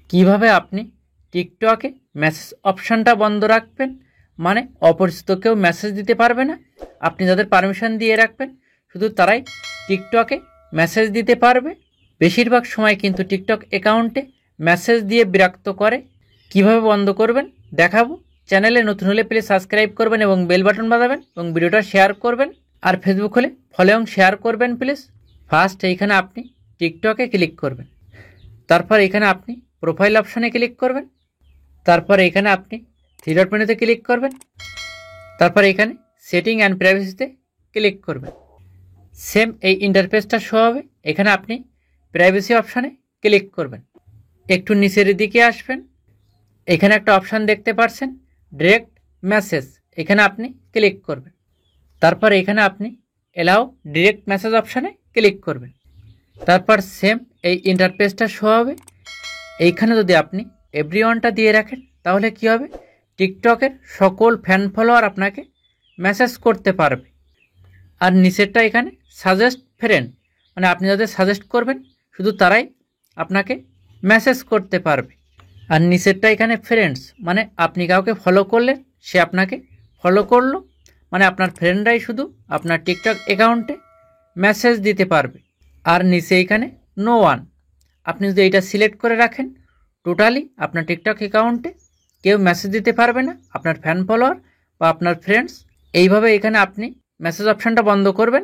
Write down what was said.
কিভাবে আপনি টিকটকে মেসেজ অপশানটা বন্ধ রাখবেন, মানে অপরিচিত কেউ মেসেজ দিতে পারবে না। আপনি যাদের পারমিশন দিয়ে রাখবেন শুধু তারাই টিকটকে মেসেজ দিতে পারবে। বেশিরভাগ সময় কিন্তু টিকটক অ্যাকাউন্টে মেসেজ দিয়ে বিরক্ত করে। কিভাবে বন্ধ করবেন দেখাবো। চ্যানেলে নতুন হলে প্লিজ সাবস্ক্রাইব করবেন এবং বেল বাটন বাজাবেন এবং ভিডিওটা শেয়ার করবেন। আর ফেসবুক হলে ফলো এবং শেয়ার করবেন প্লিজ। ফার্স্ট এইখানে আপনি টিকটকে ক্লিক করবেন, তারপর এখানে আপনি প্রোফাইল অপশানে ক্লিক করবেন, তারপর এখানে আপনি থ্রি ডট মেনুতে ক্লিক করবেন, তারপর এখানে সেটিং অ্যান্ড প্রাইভেসিতে ক্লিক করবেন। সেম এই ইন্টারফেসটা শো হবে। এখানে আপনি প্রাইভেসি অপশানে ক্লিক করবেন। একটু নিচের দিকে আসবেন, এখানে একটা অপশান দেখতে পাচ্ছেন ডিরেক্ট মেসেজ, এখানে আপনি ক্লিক করবেন। তারপর এখানে আপনি এলাও ডিরেক্ট মেসেজ অপশানে ক্লিক করবেন। তারপর সেম এই ইন্টারফেসটা শো হবে। এইখানে যদি আপনি এভরিওয়ানটা দিয়ে রাখেন তাহলে কি হবে, টিকটকের সকল ফ্যান ফলোয়ার আপনাকে মেসেজ করতে পারবে। আর নিচেরটা এখানে সাজেস্ট ফ্রেন্ড, মানে আপনি যাদের সাজেস্ট করবেন শুধু তারাই আপনাকে মেসেজ করতে পারবে। আর নিচেরটা এখানে ফ্রেন্ডস, মানে আপনি কাউকে ফলো করলেন সে আপনাকে ফলো করলো, মানে আপনার ফ্রেন্ডরাই শুধু আপনার টিকটক অ্যাকাউন্টে মেসেজ দিতে পারবে। আর নিচে এখানে নো ওয়ান, আপনি যদি এইটা সিলেক্ট করে রাখেন টোটালি আপনার টিকটক অ্যাকাউন্টে কেউ মেসেজ দিতে পারবে না, আপনার ফ্যান ফলোয়ার বা আপনার ফ্রেন্ডস। এইভাবে এখানে আপনি মেসেজ অপশানটা বন্ধ করবেন।